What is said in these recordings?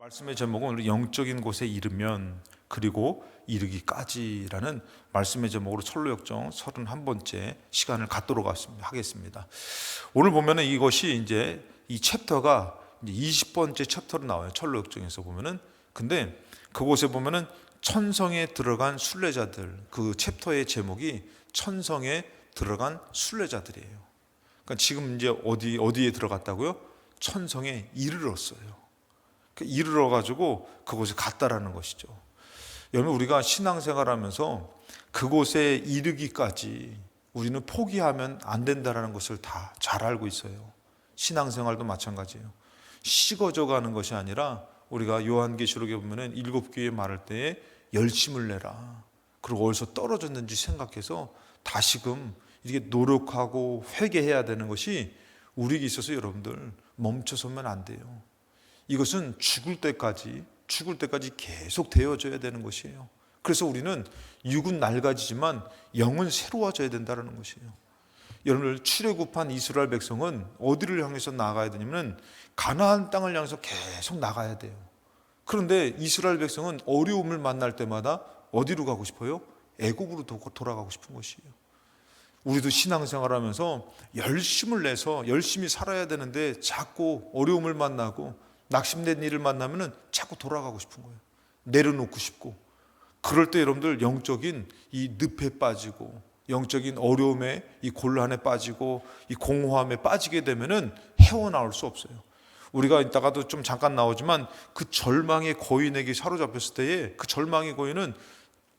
말씀의 제목은 우리 영적인 곳에 이르면 그리고 이르기까지라는 말씀의 제목으로 철로역정 31번째 시간을 갖도록 하겠습니다. 오늘 보면은 이것이 이제 이 챕터가 이제 20번째 챕터로 나와요. 철로역정에서 보면은. 근데 그곳에 보면은 천성에 들어간 순례자들, 그 챕터의 제목이 천성에 들어간 순례자들이에요. 그러니까 지금 이제 어디에 들어갔다고요? 천성에 이르렀어요. 이르러 가지고 그곳에 갔다라는 것이죠. 여러분, 우리가 신앙생활하면서 그곳에 이르기까지 우리는 포기하면 안 된다라는 것을 다 잘 알고 있어요. 신앙생활도 마찬가지예요. 식어져 가는 것이 아니라 우리가 요한계시록에 보면은 7교회에 말할 때에 열심을 내라. 그리고 어디서 떨어졌는지 생각해서 다시금 이렇게 노력하고 회개해야 되는 것이 우리에게 있어서 여러분들 멈춰서면 안 돼요. 이것은 죽을 때까지 계속 되어져야 되는 것이에요. 그래서 우리는 육은 낡아지지만 영은 새로워져야 된다는 것이에요. 여러분들, 출애굽한 이스라엘 백성은 어디를 향해서 나가야 되냐면 가나안 땅을 향해서 계속 나가야 돼요. 그런데 이스라엘 백성은 어려움을 만날 때마다 어디로 가고 싶어요? 애굽으로 돌아가고 싶은 것이에요. 우리도 신앙생활하면서 열심을 내서 열심히 살아야 되는데 자꾸 어려움을 만나고 낙심된 일을 만나면 자꾸 돌아가고 싶은 거예요. 내려놓고 싶고. 그럴 때 여러분들 영적인 이 늪에 빠지고 영적인 어려움에 이 곤란에 빠지고 이 공허함에 빠지게 되면 헤어나올 수 없어요. 우리가 이따가도 좀 잠깐 나오지만 그 절망의 거인에게 사로잡혔을 때에 그 절망의 거인은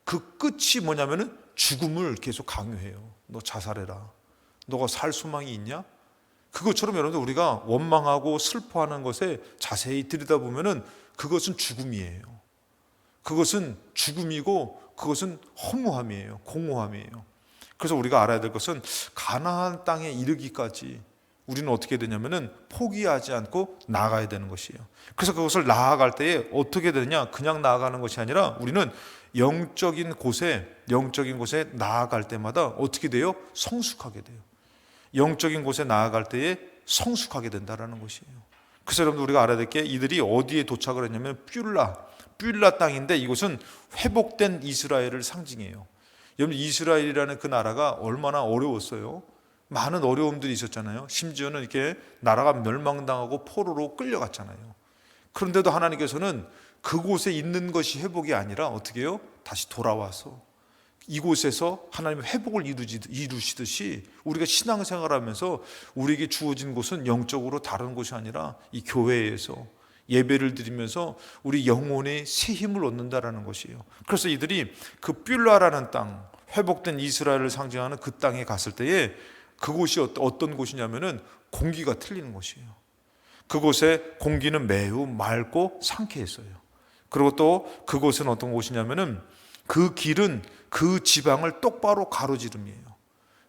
그 끝이 뭐냐면은 죽음을 계속 강요해요. 너 자살해라. 너가 살 소망이 있냐? 그것처럼 여러분들, 우리가 원망하고 슬퍼하는 것에 자세히 들여다보면은 그것은 죽음이에요. 그것은 죽음이고 그것은 허무함이에요. 공허함이에요. 그래서 우리가 알아야 될 것은 가나안 땅에 이르기까지 우리는 어떻게 되냐면은 포기하지 않고 나아가야 되는 것이에요. 그래서 그것을 나아갈 때에 어떻게 되느냐? 그냥 나아가는 것이 아니라 우리는 영적인 곳에 나아갈 때마다 어떻게 돼요? 성숙하게 돼요. 영적인 곳에 나아갈 때에 성숙하게 된다는 것이에요. 그래서 여러분들, 우리가 알아야 될 게 이들이 어디에 도착을 했냐면 뷸라 땅인데 이곳은 회복된 이스라엘을 상징해요. 여러분, 이스라엘이라는 그 나라가 얼마나 어려웠어요. 많은 어려움들이 있었잖아요. 심지어는 이렇게 나라가 멸망당하고 포로로 끌려갔잖아요. 그런데도 하나님께서는 그곳에 있는 것이 회복이 아니라 어떻게 해요? 다시 돌아와서 이곳에서 하나님의 회복을 이루시듯이 우리가 신앙생활하면서 우리에게 주어진 곳은 영적으로 다른 곳이 아니라 이 교회에서 예배를 드리면서 우리 영혼의 새 힘을 얻는다라는 것이에요. 그래서 이들이 그 뷸라라는 땅, 회복된 이스라엘을 상징하는 그 땅에 갔을 때에 그곳이 어떤 곳이냐면은 공기가 틀리는 곳이에요. 그곳의 공기는 매우 맑고 상쾌했어요. 그리고 또 그곳은 어떤 곳이냐면은 그 길은 그 지방을 똑바로 가로지름이에요.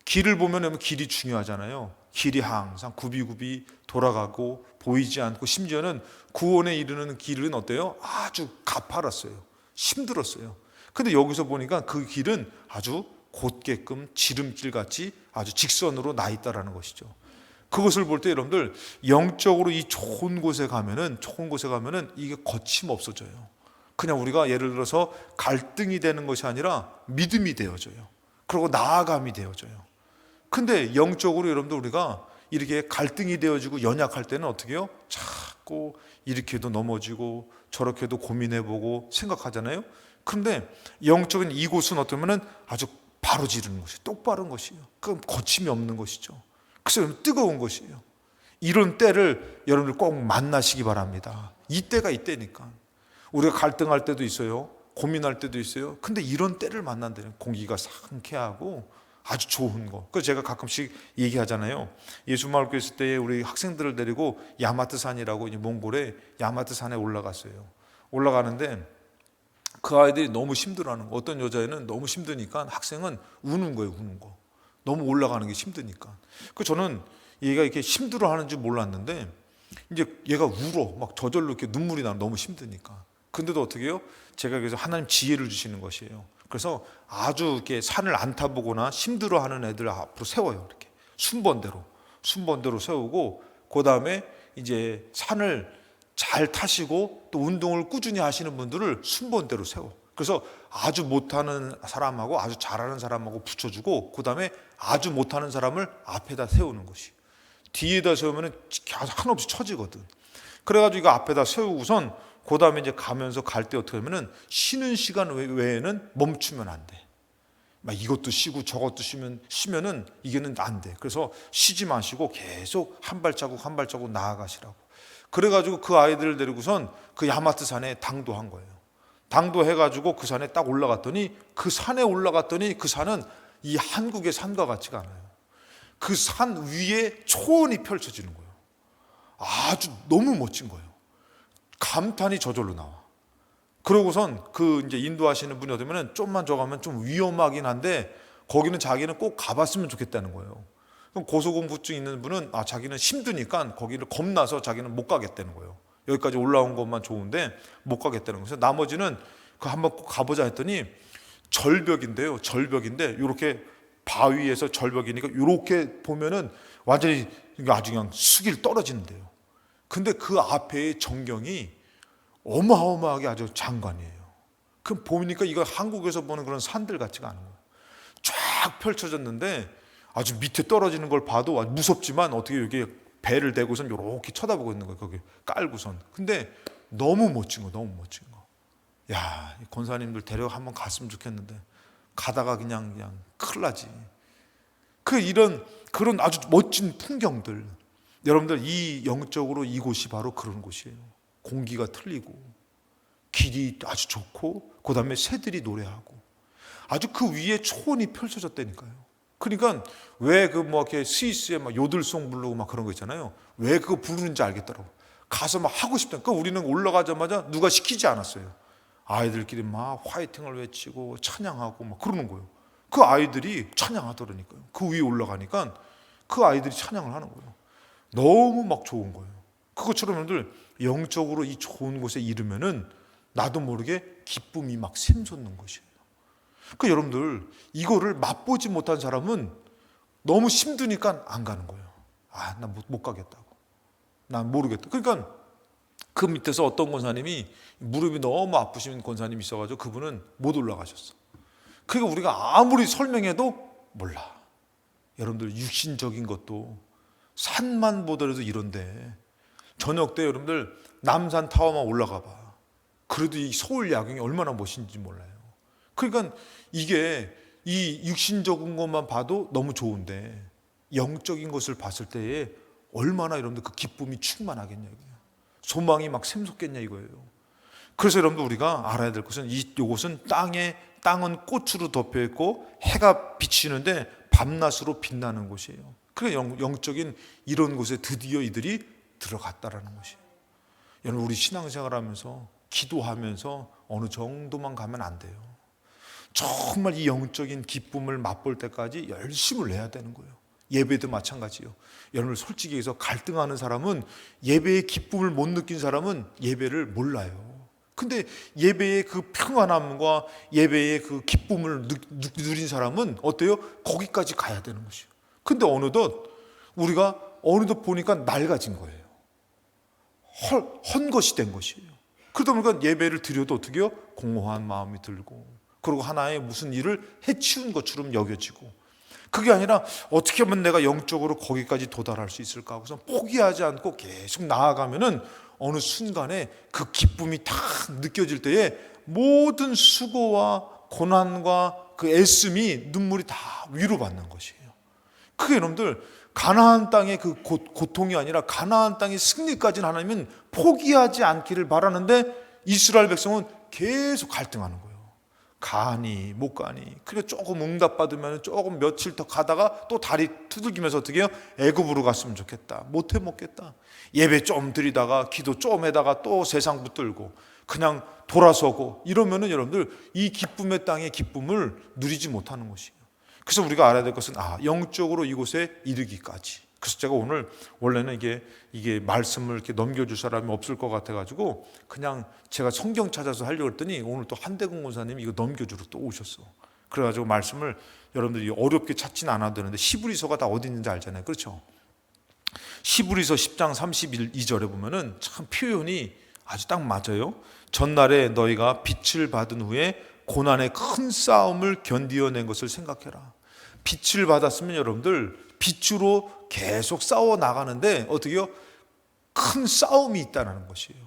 길을 보면 길이 중요하잖아요. 길이 항상 굽이굽이 돌아가고 보이지 않고, 심지어는 구원에 이르는 길은 어때요? 아주 가파랐어요. 힘들었어요. 근데 여기서 보니까 그 길은 아주 곧게끔 지름길같이 아주 직선으로 나 있다라는 것이죠. 그것을 볼 때 여러분들, 영적으로 이 좋은 곳에 가면은 이게 거침없어져요. 그냥 우리가 예를 들어서 갈등이 되는 것이 아니라 믿음이 되어져요. 그리고 나아감이 되어져요. 근데 영적으로 여러분들, 우리가 이렇게 갈등이 되어지고 연약할 때는 어떻게 해요? 자꾸 이렇게도 넘어지고 저렇게도 고민해보고 생각하잖아요. 그런데 영적인 이곳은 어떠면은 아주 바로 지르는 것이에요. 똑바른 것이에요. 그럼 거침이 없는 것이죠. 그래서 뜨거운 것이에요. 이런 때를 여러분들 꼭 만나시기 바랍니다. 이때가 이때니까. 우리가 갈등할 때도 있어요. 고민할 때도 있어요. 근데 이런 때를 만난다는, 공기가 상쾌하고 아주 좋은 거. 그래서 제가 가끔씩 얘기하잖아요. 예수마을교회 있을 때 우리 학생들을 데리고 야마트산이라고, 몽골의 야마트산에 올라갔어요. 올라가는데 그 아이들이 너무 힘들어하는 거. 어떤 여자애는 너무 힘드니까 학생은 우는 거예요. 우는 거. 너무 올라가는 게 힘드니까. 그 저는 얘가 이렇게 힘들어하는 줄 몰랐는데 이제 얘가 울어. 막 저절로 이렇게 눈물이 나. 너무 힘드니까. 근데도 어떻게 해요? 제가 그래서 하나님 지혜를 주시는 것이에요. 그래서 아주 이렇게 산을 안 타보거나 힘들어하는 애들 앞으로 세워요. 이렇게 순번대로 세우고, 그 다음에 이제 산을 잘 타시고 또 운동을 꾸준히 하시는 분들을 순번대로 세워. 그래서 아주 못하는 사람하고 아주 잘하는 사람하고 붙여주고, 그 다음에 아주 못하는 사람을 앞에다 세우는 것이. 뒤에다 세우면 한없이 처지거든. 그래가지고 이거 앞에다 세우고선 그 다음에 이제 가면서 갈 때 어떻게 하면은 쉬는 시간 외에는 멈추면 안 돼. 막 이것도 쉬고 저것도 쉬면은 이게는 안 돼. 그래서 쉬지 마시고 계속 한 발자국 한 발자국 나아가시라고. 그래가지고 그 아이들을 데리고선 그 야마트 산에 당도한 거예요. 당도해가지고 그 산에 딱 올라갔더니, 그 산에 올라갔더니 그 산은 이 한국의 산과 같지가 않아요. 그 산 위에 초원이 펼쳐지는 거예요. 아주 너무 멋진 거예요. 감탄이 저절로 나와. 그러고선 그 이제 인도하시는 분이 어쩌면은 좀만 저 가면 좀 위험하긴 한데 거기는 자기는 꼭 가봤으면 좋겠다는 거예요. 그럼 고소공포증 있는 분은 자기는 힘드니까 거기를 겁나서 자기는 못 가겠다는 거예요. 여기까지 올라온 것만 좋은데 못 가겠다는 거예요. 그래서 나머지는 그 한번 꼭 가보자 했더니 절벽인데요. 절벽인데 이렇게 바위에서 절벽이니까 이렇게 보면은 완전히 아주 그냥 수길 떨어지는데요. 근데 그 앞에 전경이 어마어마하게 아주 장관이에요. 그럼 보니까 이거 한국에서 보는 그런 산들 같지가 않은 거예요. 쫙 펼쳐졌는데 아주 밑에 떨어지는 걸 봐도 아주 무섭지만 어떻게 여기 배를 대고선 이렇게 쳐다보고 있는 거예요. 거기 깔고선. 근데 너무 멋진 거, 너무 멋진 거. 야, 권사님들 데려 한번 갔으면 좋겠는데 가다가 그냥 큰일 나지. 그런 아주 멋진 풍경들. 여러분들 이 영적으로 이곳이 바로 그런 곳이에요. 공기가 틀리고 길이 아주 좋고 그 다음에 새들이 노래하고 아주 그 위에 초원이 펼쳐졌다니까요. 그러니까 왜 그 뭐 이렇게 스위스에 막 요들송 부르고 막 그런 거 있잖아요. 왜 그거 부르는지 알겠더라고. 가서 막 하고 싶다니까. 우리는 올라가자마자 누가 시키지 않았어요. 아이들끼리 막 화이팅을 외치고 찬양하고 막 그러는 거예요. 그 아이들이 찬양하더라니까요. 그 위에 올라가니까 그 아이들이 찬양을 하는 거예요. 너무 막 좋은 거예요. 그것처럼 여러분들 영적으로 이 좋은 곳에 이르면은 나도 모르게 기쁨이 막 샘솟는 것이에요. 그 여러분들 이거를 맛보지 못한 사람은 너무 힘드니까 안 가는 거예요. 나 못 가겠다고. 난 모르겠다. 그러니까 그 밑에서 어떤 권사님이 무릎이 너무 아프신 권사님이 있어가지고 그분은 못 올라가셨어. 그러니까 우리가 아무리 설명해도 몰라. 여러분들 육신적인 것도 산만 보더라도 이런데 저녁 때 여러분들 남산 타워만 올라가 봐. 그래도 이 서울 야경이 얼마나 멋있는지 몰라요. 그러니까 이게 이 육신적인 것만 봐도 너무 좋은데 영적인 것을 봤을 때에 얼마나 여러분들 그 기쁨이 충만하겠냐 이거예요. 소망이 막 샘솟겠냐 이거예요. 그래서 여러분들 우리가 알아야 될 것은 이곳은 땅은 꽃으로 덮여 있고 해가 비치는데 밤낮으로 빛나는 곳이에요. 그러니까 영적인 이런 곳에 드디어 이들이 들어갔다라는 것이에요. 여러분 우리 신앙생활하면서 기도하면서 어느 정도만 가면 안 돼요. 정말 이 영적인 기쁨을 맛볼 때까지 열심을 내야 되는 거예요. 예배도 마찬가지예요. 여러분 솔직히 해서 갈등하는 사람은 예배의 기쁨을 못 느낀 사람은 예배를 몰라요. 근데 예배의 그 평안함과 예배의 그 기쁨을 누린 사람은 어때요? 거기까지 가야 되는 것이에요. 근데 우리가 어느덧 보니까 낡아진 거예요. 헌 것이 된 것이에요. 그러다 보니까 예배를 드려도 어떻게 해요? 공허한 마음이 들고 그리고 하나의 무슨 일을 해치운 것처럼 여겨지고 그게 아니라 어떻게 하면 내가 영적으로 거기까지 도달할 수 있을까 하고서 포기하지 않고 계속 나아가면은 어느 순간에 그 기쁨이 딱 느껴질 때에 모든 수고와 고난과 그 애씀이 눈물이 다 위로받는 것이에요. 그게 여러분들 가나안 땅의 그 고통이 아니라 가나안 땅의 승리까지는 하나님은 포기하지 않기를 바라는데 이스라엘 백성은 계속 갈등하는 거예요. 가니 못 가니. 그래 조금 응답받으면 조금 며칠 더 가다가 또 다리 두들기면서 어떻게 해요? 애굽으로 갔으면 좋겠다. 못해 먹겠다. 예배 좀 드리다가 기도 좀 해다가 또 세상 붙들고 그냥 돌아서고 이러면은 여러분들 이 기쁨의 땅의 기쁨을 누리지 못하는 것이에요. 그래서 우리가 알아야 될 것은 영적으로 이곳에 이르기까지. 그래서 제가 오늘 원래는 이게 말씀을 이렇게 넘겨줄 사람이 없을 것 같아가지고 그냥 제가 성경 찾아서 하려고 했더니 오늘 또 한대근 권사님이 이거 넘겨주러 또 오셨어. 그래가지고 말씀을 여러분들이 어렵게 찾지는 않아도 되는데 히브리서가 다 어디 있는지 알잖아요. 그렇죠? 히브리서 10장 32절에 보면은 참 표현이 아주 딱 맞아요. 전날에 너희가 빛을 받은 후에 고난의 큰 싸움을 견디어낸 것을 생각해라. 빛을 받았으면 여러분들 빛으로 계속 싸워 나가는데 어떻게요? 큰 싸움이 있다는 것이에요.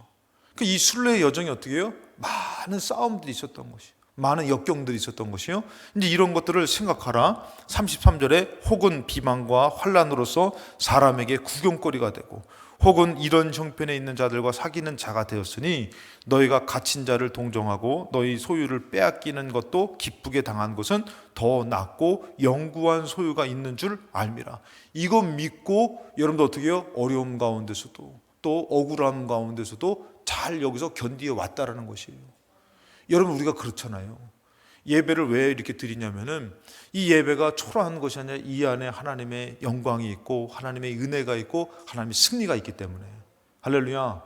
이 순례의 여정이 어떻게 해요? 많은 싸움들이 있었던 것이에요. 많은 역경들이 있었던 것이요. 이제 이런 것들을 생각하라. 33절에 혹은 비방과 환난으로서 사람에게 구경거리가 되고 혹은 이런 형편에 있는 자들과 사귀는 자가 되었으니 너희가 갇힌 자를 동정하고 너희 소유를 빼앗기는 것도 기쁘게 당한 것은 더 낫고 영구한 소유가 있는 줄 알미라. 이거 믿고 여러분도 어떻게 해요? 어려움 가운데서도 또 억울함 가운데서도 잘 여기서 견디어 왔다라는 것이에요. 여러분 우리가 그렇잖아요. 예배를 왜 이렇게 드리냐면은 이 예배가 초라한 것이 아니라 이 안에 하나님의 영광이 있고 하나님의 은혜가 있고 하나님의 승리가 있기 때문에. 할렐루야.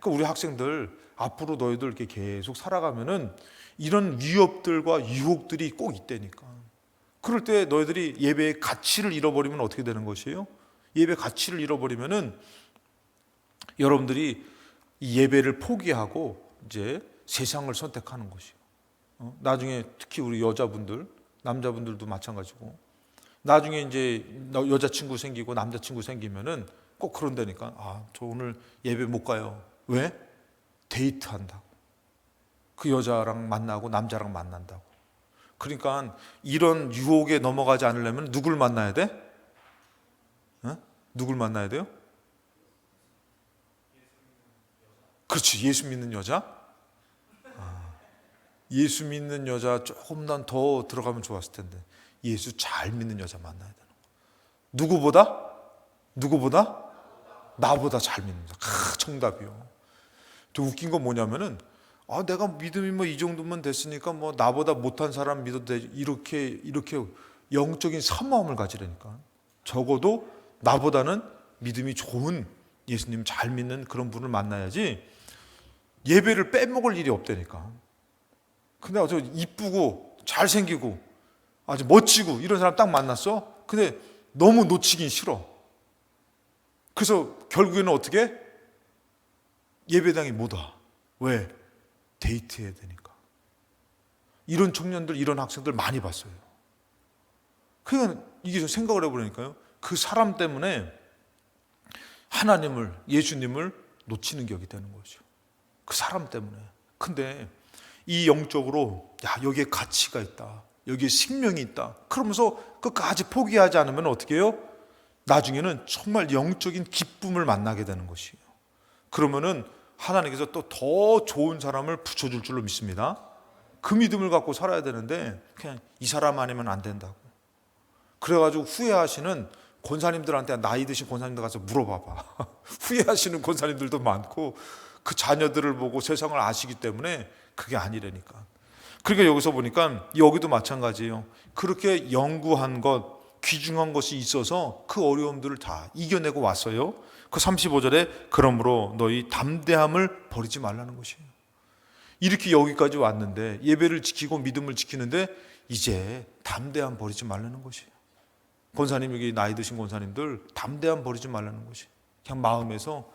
그러니까 우리 학생들 앞으로 너희들 이렇게 계속 살아가면은 이런 위협들과 유혹들이 꼭 있다니까. 그럴 때 너희들이 예배의 가치를 잃어버리면 어떻게 되는 것이에요? 예배 가치를 잃어버리면은 여러분들이 이 예배를 포기하고 이제 세상을 선택하는 것이에요. 나중에 특히 우리 여자분들, 남자분들도 마찬가지고 나중에 이제 여자친구 생기고 남자친구 생기면은 꼭 그런다니까. 아, 저 오늘 예배 못 가요. 왜? 데이트한다고. 그 여자랑 만나고 남자랑 만난다고. 그러니까 이런 유혹에 넘어가지 않으려면 누굴 만나야 돼? 누굴 만나야 돼요? 그렇지, 예수 믿는 여자. 예수 믿는 여자 조금만 더 들어가면 좋았을 텐데 예수 잘 믿는 여자 만나야 되는 거야. 누구보다? 누구보다? 나보다 잘 믿는 여자. 정답이요. 또 웃긴 건 뭐냐면은 내가 믿음이 뭐 이 정도면 됐으니까 뭐 나보다 못한 사람 믿어도 돼. 이렇게 영적인 사모함을 가지려니까. 적어도 나보다는 믿음이 좋은 예수님 잘 믿는 그런 분을 만나야지 예배를 빼먹을 일이 없다니까. 근데 아주 이쁘고 잘생기고 아주 멋지고 이런 사람 딱 만났어? 근데 너무 놓치긴 싫어. 그래서 결국에는 어떻게? 예배당에 못 와. 왜? 데이트해야 되니까. 이런 청년들, 이런 학생들 많이 봤어요. 그러니까 이게 생각을 해보니까요. 그 사람 때문에 하나님을, 예수님을 놓치는 격이 되는 거죠. 그 사람 때문에. 근데 이 영적으로 여기에 가치가 있다. 여기에 생명이 있다. 그러면서 끝까지 포기하지 않으면 어떻게 해요? 나중에는 정말 영적인 기쁨을 만나게 되는 것이에요. 그러면은 하나님께서 또 더 좋은 사람을 붙여줄 줄로 믿습니다. 그 믿음을 갖고 살아야 되는데 그냥 이 사람 아니면 안 된다고. 그래가지고 후회하시는 권사님들한테 나이 드신 권사님들 가서 물어봐봐. 후회하시는 권사님들도 많고 그 자녀들을 보고 세상을 아시기 때문에 그게 아니라니까. 그러니까 여기서 보니까 여기도 마찬가지예요. 그렇게 영구한 것, 귀중한 것이 있어서 그 어려움들을 다 이겨내고 왔어요. 그 35절에 그러므로 너희 담대함을 버리지 말라는 것이에요. 이렇게 여기까지 왔는데 예배를 지키고 믿음을 지키는데 이제 담대함 버리지 말라는 것이에요. 권사님, 여기 나이 드신 권사님들 담대함 버리지 말라는 것이에요. 그냥 마음에서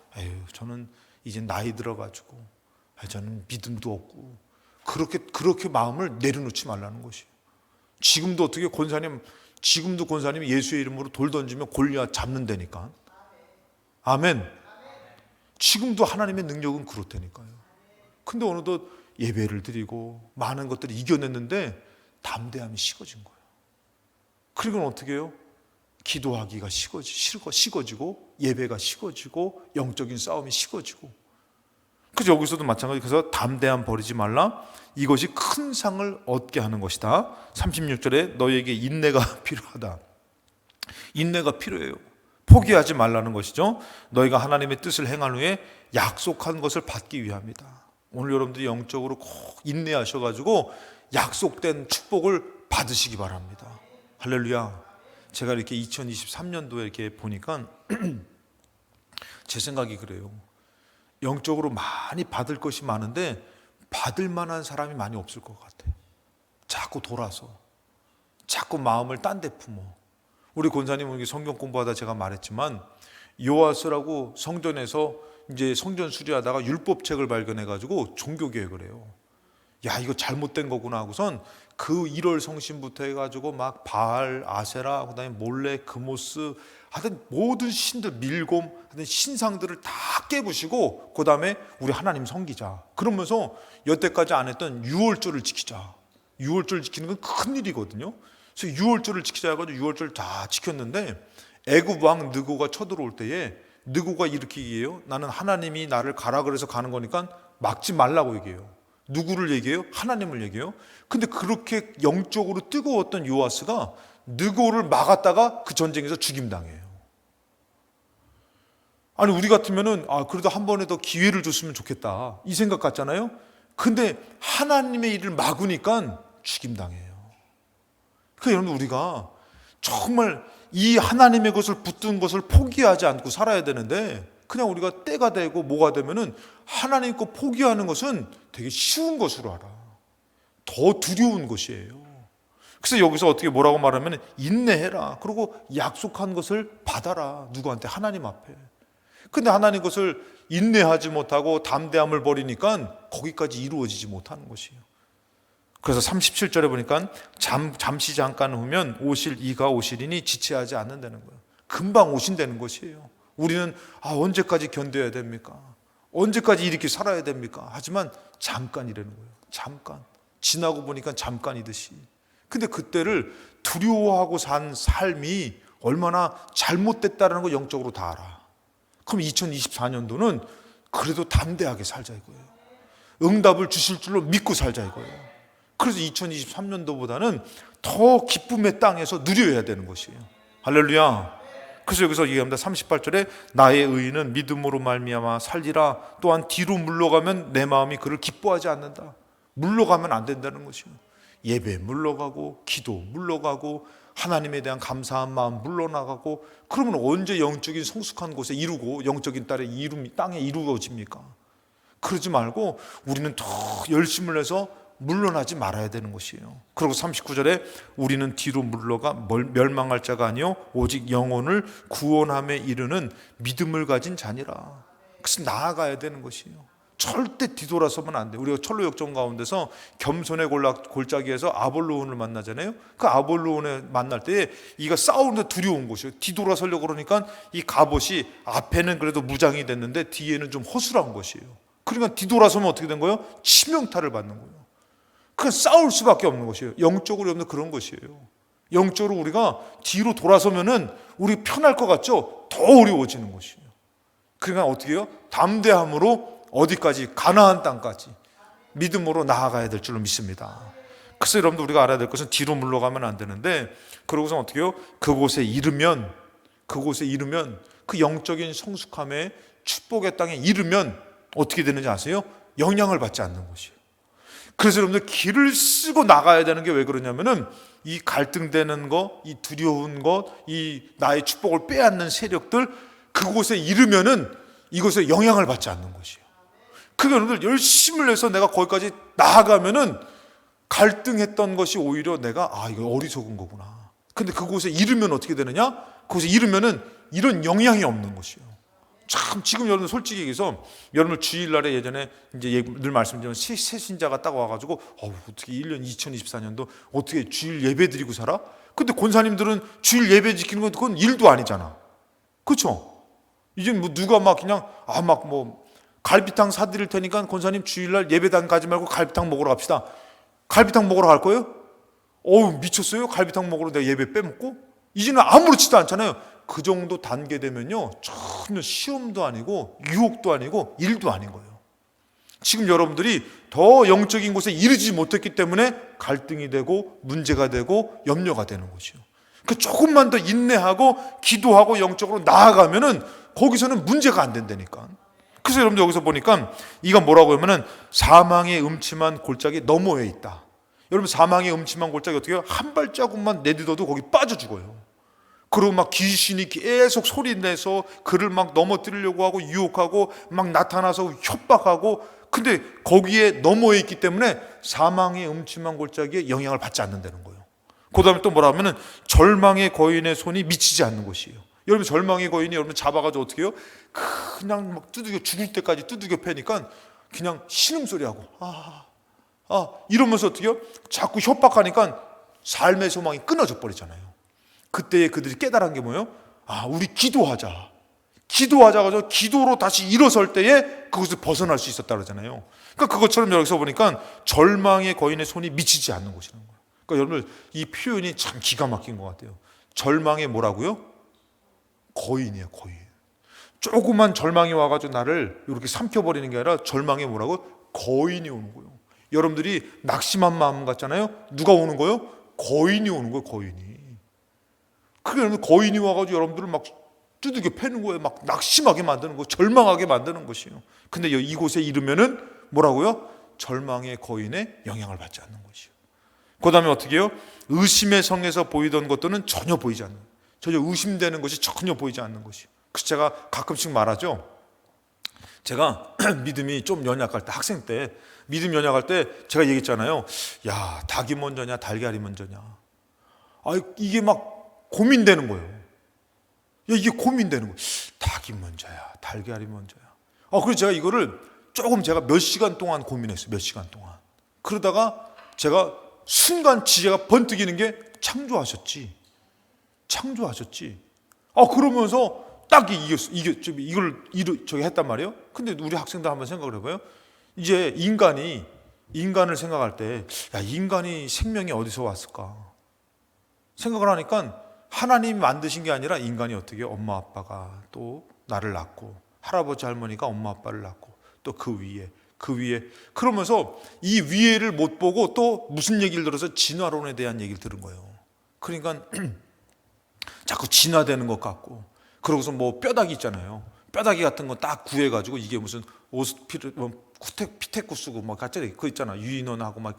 저는 이제 나이 들어가지고 저는 믿음도 없고 그렇게 마음을 내려놓지 말라는 것이에요. 지금도 어떻게 지금도 권사님이 예수의 이름으로 돌 던지면 골리앗 잡는다니까. 아멘. 지금도 하나님의 능력은 그렇다니까요. 근데 어느덧 예배를 드리고 많은 것들을 이겨냈는데 담대함이 식어진 거예요. 그리고는 어떻게 해요? 기도하기가 식어지고 예배가 식어지고 영적인 싸움이 식어지고. 그래서 여기서도 마찬가지. 그래서 담대함 버리지 말라. 이것이 큰 상을 얻게 하는 것이다. 36절에 너희에게 인내가 필요하다. 인내가 필요해요. 포기하지 말라는 것이죠. 너희가 하나님의 뜻을 행한 후에 약속한 것을 받기 위함이다. 오늘 여러분들이 영적으로 꼭 인내하셔가지고 약속된 축복을 받으시기 바랍니다. 할렐루야. 제가 이렇게 2023년도에 이렇게 보니까 제 생각이 그래요. 영적으로 많이 받을 것이 많은데 받을 만한 사람이 많이 없을 것 같아요. 자꾸 돌아서 자꾸 마음을 딴 데 품어. 우리 권사님은 성경 공부하다 제가 말했지만 요아스라고 성전에서 이제 성전 수리하다가 율법책을 발견해가지고 종교개혁을 해요. 야, 이거 잘못된 거구나 하고선 그 1월 성신부터 해가지고 막 바알, 아세라, 그다음에 몰레, 그모스, 하여튼 모든 신들, 밀곰, 하여튼 신상들을 다 깨부시고 그다음에 우리 하나님 섬기자. 그러면서 여태까지 안 했던 유월절을 지키자. 유월절 지키는 건 큰 일이거든요. 그래서 유월절을 지키자 해가지고 유월절 다 지켰는데 애굽 왕 느고가 쳐들어올 때에 느고가 이렇게 얘기해요. 나는 하나님이 나를 가라 그래서 가는 거니까 막지 말라고 얘기해요. 누구를 얘기해요? 하나님을 얘기해요. 근데 그렇게 영적으로 뜨거웠던 요아스가 느고를 막았다가 그 전쟁에서 죽임당해요. 아니, 우리 같으면은 그래도 한 번에 더 기회를 줬으면 좋겠다 이 생각 같잖아요. 근데 하나님의 일을 막으니까 죽임당해요. 그러니까 여러분, 우리가 정말 이 하나님의 것을 붙든 것을 포기하지 않고 살아야 되는데 그냥 우리가 때가 되고 뭐가 되면은 하나님 거 포기하는 것은 되게 쉬운 것으로 알아. 더 두려운 것이에요. 그래서 여기서 어떻게 뭐라고 말하면 인내해라. 그리고 약속한 것을 받아라. 누구한테? 하나님 앞에. 근데 하나님 것을 인내하지 못하고 담대함을 버리니까 거기까지 이루어지지 못하는 것이에요. 그래서 37절에 보니까 잠시 잠깐 후면 오실 이가 오시리니 지체하지 않는다는 거예요. 금방 오신다는 것이에요. 우리는 언제까지 견뎌야 됩니까? 언제까지 이렇게 살아야 됩니까? 하지만 잠깐이라는 거예요. 잠깐. 지나고 보니까 잠깐이듯이. 근데 그때를 두려워하고 산 삶이 얼마나 잘못됐다는 거 영적으로 다 알아. 그럼 2024년도는 그래도 담대하게 살자 이거예요. 응답을 주실 줄로 믿고 살자 이거예요. 그래서 2023년도보다는 더 기쁨의 땅에서 누려야 되는 것이에요. 할렐루야. 그래서 여기서 얘기합니다. 38절에 나의 의인은 믿음으로 말미암아 살리라. 또한 뒤로 물러가면 내 마음이 그를 기뻐하지 않는다. 물러가면 안 된다는 것이에요. 예배 물러가고 기도 물러가고 하나님에 대한 감사한 마음 물러나가고 그러면 언제 영적인 성숙한 곳에 이루고 영적인 땅에 이루어집니까? 그러지 말고 우리는 더 열심을 해서 물러나지 말아야 되는 것이에요. 그리고 39절에 우리는 뒤로 물러가 멸망할 자가 아니요 오직 영혼을 구원함에 이르는 믿음을 가진 자니라. 그래서 나아가야 되는 것이에요. 절대 뒤돌아서면 안 돼요. 우리가 철로 역정 가운데서 겸손의 골짜기에서 아볼로온을 만나잖아요. 그 아볼로온에 만날 때 이가 싸우는데 두려운 것이에요. 뒤돌아서려고 그러니까 이 갑옷이 앞에는 그래도 무장이 됐는데 뒤에는 좀 허술한 것이에요. 그러니까 뒤돌아서면 어떻게 된 거예요? 치명타를 받는 거예요. 그냥 싸울 수밖에 없는 것이에요. 영적으로 없는 그런 것이에요. 영적으로 우리가 뒤로 돌아서면은 우리 편할 것 같죠? 더 어려워지는 것이에요. 그러니까 어떻게 해요? 담대함으로 어디까지? 가나안 땅까지 믿음으로 나아가야 될 줄로 믿습니다. 그래서 여러분들 우리가 알아야 될 것은 뒤로 물러가면 안 되는데 그러고서 어떻게 해요? 그곳에 이르면 그 영적인 성숙함의 축복의 땅에 이르면 어떻게 되는지 아세요? 영향을 받지 않는 것이에요. 그래서 여러분들 길을 쓰고 나가야 되는 게 왜 그러냐면은 이 갈등되는 것, 이 두려운 것, 이 나의 축복을 빼앗는 세력들 그곳에 이르면은 이것에 영향을 받지 않는 것이에요. 그러니까 여러분들 열심을 해서 내가 거기까지 나아가면은 갈등했던 것이 오히려 내가 이거 어리석은 거구나. 근데 그곳에 이르면 어떻게 되느냐? 그곳에 이르면은 이런 영향이 없는 것이에요. 참 지금 여러분 솔직히 얘기해서 여러분 주일날에 예전에 이제 늘 말씀드리면 새 신자가 딱 와가지고 어떻게 1년 2024년도 어떻게 주일 예배 드리고 살아? 근데 권사님들은 주일 예배 지키는 건 그건 일도 아니잖아. 그렇죠? 이제 뭐 누가 막 그냥 갈비탕 사드릴 테니까 권사님 주일날 예배당 가지 말고 갈비탕 먹으러 갑시다. 갈비탕 먹으러 갈 거예요? 미쳤어요? 갈비탕 먹으러 내가 예배 빼먹고? 이제는 아무렇지도 않잖아요. 그 정도 단계 되면요 전혀 시험도 아니고 유혹도 아니고 일도 아닌 거예요. 지금 여러분들이 더 영적인 곳에 이르지 못했기 때문에 갈등이 되고 문제가 되고 염려가 되는 것이요. 그 조금만 더 인내하고 기도하고 영적으로 나아가면은 거기서는 문제가 안 된다니까. 그래서 여러분들 여기서 보니까 이건 뭐라고 하면은 사망의 음침한 골짜기 너머에 있다. 여러분 사망의 음침한 골짜기 어떻게 해요? 한 발자국만 내딛어도 거기 빠져 죽어요. 그리고 막 귀신이 계속 소리내서 그를 막 넘어뜨리려고 하고 유혹하고 막 나타나서 협박하고 근데 거기에 넘어에 있기 때문에 사망의 음침한 골짜기에 영향을 받지 않는다는 거예요. 그 다음에 또 뭐라 하면은 절망의 거인의 손이 미치지 않는 것이에요. 여러분 절망의 거인이 여러분 잡아가지고 어떻게 해요? 그냥 막 두들겨 죽을 때까지 두들겨 패니까 그냥 신음소리하고 이러면서 어떻게 해요? 자꾸 협박하니까 삶의 소망이 끊어져 버리잖아요. 그때에 그들이 깨달은 게 뭐예요? 우리 기도하자. 기도하자고 기도로 다시 일어설 때에 그것을 벗어날 수 있었다 그러잖아요. 그러니까 그것처럼 여기서 보니까 절망의 거인의 손이 미치지 않는 것이라는 거예요. 그러니까 여러분 이 표현이 참 기가 막힌 것 같아요. 절망의 뭐라고요? 거인이에요, 거인. 조그만 절망이 와가지고 나를 이렇게 삼켜버리는 게 아니라 절망의 뭐라고? 거인이 오는 거예요. 여러분들이 낙심한 마음 같잖아요. 누가 오는 거예요? 거인이 오는 거예요, 거인이. 그게 여러분 거인이 와가지고 여러분들을 막 두들겨 패는 거예요. 막 낙심하게 만드는 거, 절망하게 만드는 것이에요. 근데 이곳에 이르면은 뭐라고요? 절망의 거인의 영향을 받지 않는 것이요. 그 다음에 어떻게 해요? 의심의 성에서 보이던 것들은 전혀 보이지 않는, 전혀 의심되는 것이 전혀 보이지 않는 것이요. 그래서 제가 가끔씩 말하죠. 제가 믿음이 좀 연약할 때, 학생 때 믿음 연약할 때 제가 얘기했잖아요. 야, 닭이 먼저냐 달걀이 먼저냐. 이게 막 고민되는 거예요. 이게 고민되는 거예요. 닭이 먼저야 달걀이 먼저야. 그래서 제가 이거를 조금 제가 몇 시간 동안 고민했어요. 몇 시간 동안. 그러다가 제가 순간 지혜가 번뜩이는 게 창조하셨지. 그러면서 딱 이걸 저기 했단 말이에요. 근데 우리 학생들 한번 생각을 해봐요. 이제 인간을 생각할 때, 인간이 생명이 어디서 왔을까? 생각을 하니까 하나님이 만드신 게 아니라 인간이 어떻게 엄마 아빠가 또 나를 낳고 할아버지 할머니가 엄마 아빠를 낳고 또 그 위에 그러면서 이 위에를 못 보고 또 무슨 얘기를 들어서 진화론에 대한 얘기를 들은 거예요. 그러니까 자꾸 진화되는 것 같고, 그러고서 뭐 뼈다귀 있잖아요. 뼈다귀 같은 거 딱 구해가지고 이게 무슨 피테쿠스고 막 같이 그거 있잖아. 유인원하고 막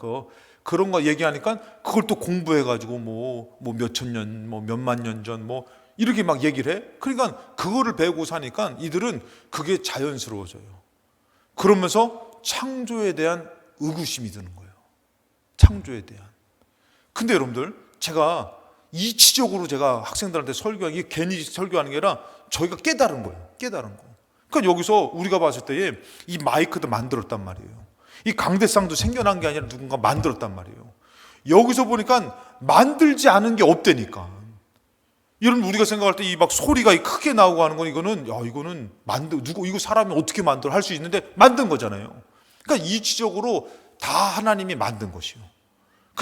그런 거 얘기하니까 그걸 또 공부해가지고 뭐 몇천 년, 뭐 몇만 년 전 뭐 이렇게 막 얘기를 해. 그러니까 그거를 배우고 사니까 이들은 그게 자연스러워져요. 그러면서 창조에 대한 의구심이 드는 거예요. 창조에 대한. 근데 여러분들, 제가 이치적으로 제가 학생들한테 설교하는 게 괜히 설교하는 게 아니라 저희가 깨달은 거예요. 깨달은 거. 그러니까 여기서 우리가 봤을 때에 이 마이크도 만들었단 말이에요. 이 강대상도 생겨난 게 아니라 누군가 만들었단 말이에요. 여기서 보니까 만들지 않은 게 없다니까. 여러분, 우리가 생각할 때 이 막 소리가 크게 나오고 하는 건 이거는 이거 사람이 어떻게 만들어 할 수 있는데 만든 거잖아요. 그러니까 이치적으로 다 하나님이 만든 것이요.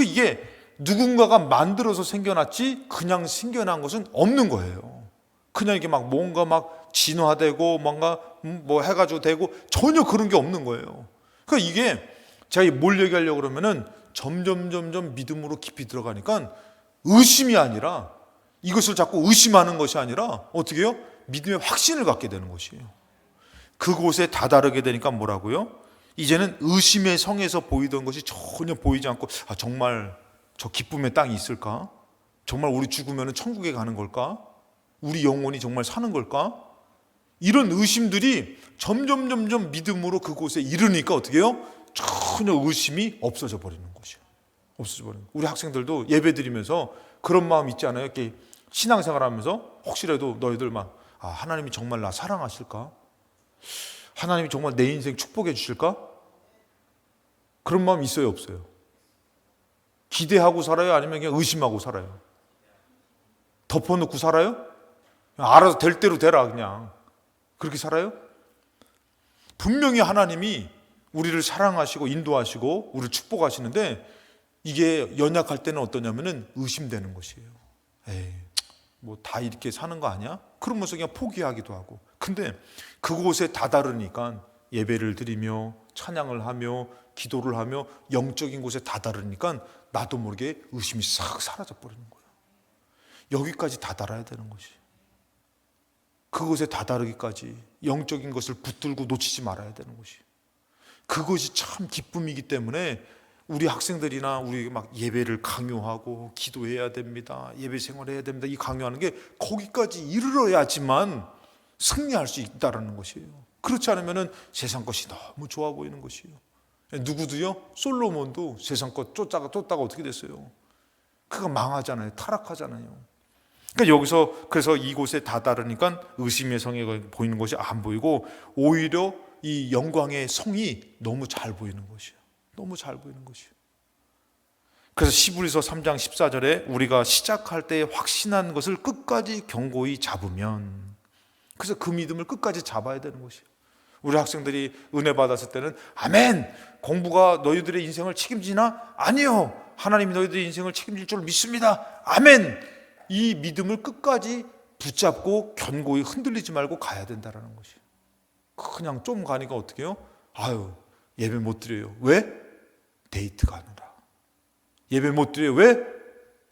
이게 누군가가 만들어서 생겨났지 그냥 생겨난 것은 없는 거예요. 그냥 이게 막 뭔가 막 진화되고 뭔가 뭐 해가지고 되고 전혀 그런 게 없는 거예요. 그러니까 이게 제가 뭘 얘기하려고 그러면은 점점 믿음으로 깊이 들어가니까 의심이 아니라, 이것을 자꾸 의심하는 것이 아니라 어떻게 해요? 믿음의 확신을 갖게 되는 것이에요. 그곳에 다다르게 되니까 뭐라고요? 이제는 의심의 성에서 보이던 것이 전혀 보이지 않고, 정말 저 기쁨의 땅이 있을까? 정말 우리 죽으면 천국에 가는 걸까? 우리 영혼이 정말 사는 걸까? 이런 의심들이 점점 믿음으로 그곳에 이르니까 어떻게 해요? 전혀 의심이 없어져 버리는 것이에요. 없어져 버리는 거예요. 우리 학생들도 예배 드리면서 그런 마음 있지 않아요? 이렇게 신앙생활 하면서 혹시라도 너희들 하나님이 정말 나 사랑하실까? 하나님이 정말 내 인생 축복해 주실까? 그런 마음 있어요, 없어요? 기대하고 살아요? 아니면 그냥 의심하고 살아요? 덮어놓고 살아요? 알아서 될 대로 되라 그냥 그렇게 살아요? 분명히 하나님이 우리를 사랑하시고 인도하시고 우리를 축복하시는데, 이게 연약할 때는 어떠냐면은 의심되는 것이에요. 뭐 다 이렇게 사는 거 아니야? 그러면서 그냥 포기하기도 하고. 근데 그곳에 다다르니까 예배를 드리며 찬양을 하며 기도를 하며 영적인 곳에 다다르니까 나도 모르게 의심이 싹 사라져 버리는 거예요. 여기까지 다다라야 되는 것이. 그곳에 다다르기까지 영적인 것을 붙들고 놓치지 말아야 되는 것이. 그것이 참 기쁨이기 때문에 우리 학생들이나 우리 막 예배를 강요하고 기도해야 됩니다, 예배 생활해야 됩니다, 이 강요하는 게 거기까지 이르러야지만 승리할 수 있다는 것이에요. 그렇지 않으면 세상 것이 너무 좋아 보이는 것이에요. 누구도요? 솔로몬도 세상 것 쫓다가 어떻게 됐어요? 그가 망하잖아요. 타락하잖아요. 그러니까 여기서 그래서 이곳에 다다르니까 의심의 성이 보이는 것이 안 보이고 오히려 이 영광의 성이 너무 잘 보이는 것이에요. 너무 잘 보이는 것이에요. 그래서 히브리서 3장 14절에 우리가 시작할 때 확신한 것을 끝까지 견고히 잡으면, 그래서 그 믿음을 끝까지 잡아야 되는 것이에요. 우리 학생들이 은혜 받았을 때는 아멘, 공부가 너희들의 인생을 책임지나? 아니요, 하나님이 너희들의 인생을 책임질 줄 믿습니다. 아멘. 이 믿음을 끝까지 붙잡고 견고히 흔들리지 말고 가야 된다는 것이에요. 그냥 좀 가니까 어떻게 해요? 아유, 예배 못 드려요. 왜? 데이트 가느라. 예배 못 드려요. 왜?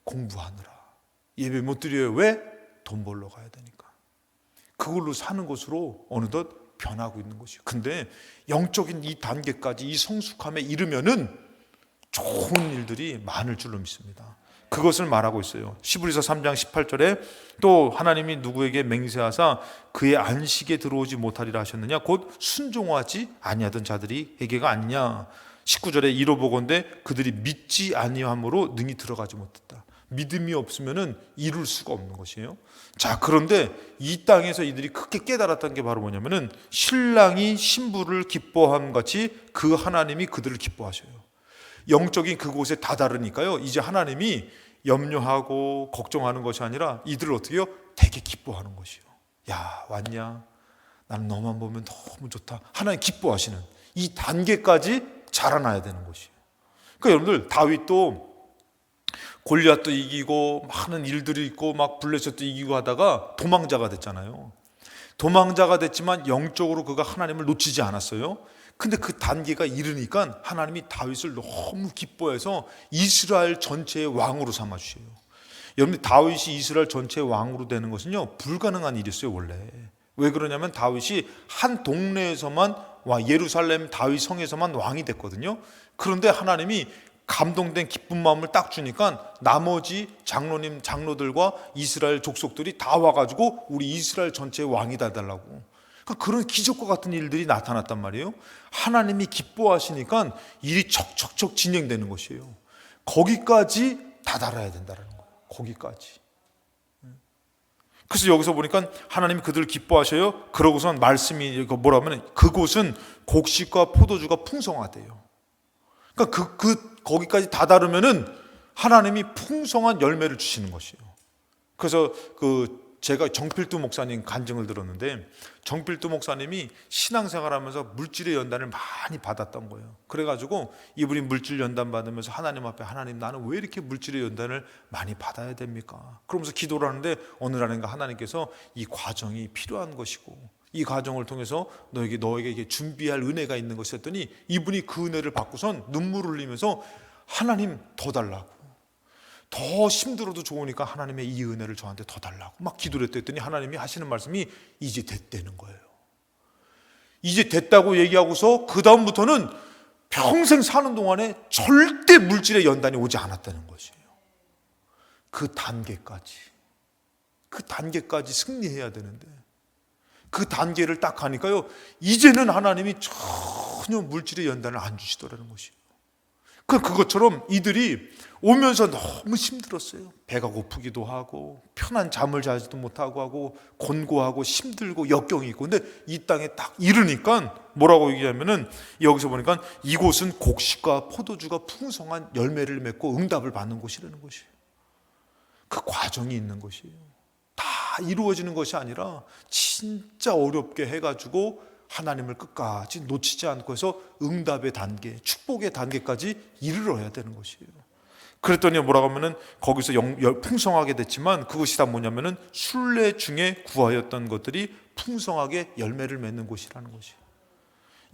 공부하느라. 예배 못 드려요. 왜? 돈 벌러 가야 되니까. 그걸로 사는 것으로 어느덧 변하고 있는 것이에요. 근데 영적인 이 단계까지, 이 성숙함에 이르면은 좋은 일들이 많을 줄로 믿습니다. 그것을 말하고 있어요. 히브리서 3장 18절에 또 하나님이 누구에게 맹세하사 그의 안식에 들어오지 못하리라 하셨느냐? 곧 순종하지 아니하던 자들이에게가 아니냐. 19절에 이로 보건대 그들이 믿지 아니함으로 능히 들어가지 못했다. 믿음이 없으면은 이룰 수가 없는 것이에요. 자, 그런데 이 땅에서 이들이 크게 깨달았던 게 바로 뭐냐면은 신랑이 신부를 기뻐함 같이 그 하나님이 그들을 기뻐하셔요. 영적인 그곳에 다다르니까요, 이제 하나님이 염려하고 걱정하는 것이 아니라 이들을 어떻게 해요? 되게 기뻐하는 것이요. 야, 왔냐? 나는 너만 보면 너무 좋다. 하나님 기뻐하시는 이 단계까지 자라나야 되는 것이에요. 그러니까 여러분들, 다윗도 골리앗도 이기고 많은 일들이 있고 막 블레셋도 이기고 하다가 도망자가 됐잖아요. 도망자가 됐지만 영적으로 그가 하나님을 놓치지 않았어요. 근데 그 단계가 이르니까 하나님이 다윗을 너무 기뻐해서 이스라엘 전체의 왕으로 삼아주셔요. 여러분, 다윗이 이스라엘 전체의 왕으로 되는 것은요, 불가능한 일이었어요. 원래 왜 그러냐면 다윗이 한 동네에서만, 예루살렘 다윗 성에서만 왕이 됐거든요. 그런데 하나님이 감동된 기쁜 마음을 딱 주니까 나머지 장로들과 이스라엘 족속들이 다 와가지고 우리 이스라엘 전체의 왕이 되달라고, 그런 기적과 같은 일들이 나타났단 말이에요. 하나님이 기뻐하시니까 일이 척척척 진행되는 것이에요. 거기까지 다다라야 된다는 거예요. 거기까지. 그래서 여기서 보니까 하나님이 그들을 기뻐하셔요. 그러고선 말씀이 뭐라면 그곳은 곡식과 포도주가 풍성하대요. 그러니까 거기까지 다다르면은 하나님이 풍성한 열매를 주시는 것이에요. 그래서 제가 정필두 목사님 간증을 들었는데, 정필두 목사님이 신앙생활하면서 물질의 연단을 많이 받았던 거예요. 그래가지고 이분이 물질 연단 받으면서 하나님 앞에, 하나님, 나는 왜 이렇게 물질의 연단을 많이 받아야 됩니까? 그러면서 기도를 하는데 어느 날인가 하나님께서 이 과정이 필요한 것이고 이 과정을 통해서 너에게 준비할 은혜가 있는 것이 했더니 이분이 그 은혜를 받고선 눈물을 흘리면서 하나님 더 달라고, 더 힘들어도 좋으니까 하나님의 이 은혜를 저한테 더 달라고 막 기도를 했더니 하나님이 하시는 말씀이 이제 됐다는 거예요. 이제 됐다고 얘기하고서 그 다음부터는 평생 사는 동안에 절대 물질의 연단이 오지 않았다는 것이에요. 그 단계까지 승리해야 되는데 그 단계를 딱 가니까요, 이제는 하나님이 전혀 물질의 연단을 안 주시더라는 것이에요. 그것처럼 이들이 오면서 너무 힘들었어요. 배가 고프기도 하고 편한 잠을 자지도 못하고 하고 곤고하고 힘들고 역경이 있고, 근데 이 땅에 딱 이르니까 뭐라고 얘기하면은, 여기서 보니까 이곳은 곡식과 포도주가 풍성한 열매를 맺고 응답을 받는 곳이라는 것이에요. 그 과정이 있는 것이에요. 다 이루어지는 것이 아니라 진짜 어렵게 해가지고 하나님을 끝까지 놓치지 않고 해서 응답의 단계, 축복의 단계까지 이르러야 되는 것이에요. 그랬더니 뭐라고 하면은 거기서 풍성하게 됐지만 그것이 다 뭐냐면은 순례 중에 구하였던 것들이 풍성하게 열매를 맺는 곳이라는 것이에요.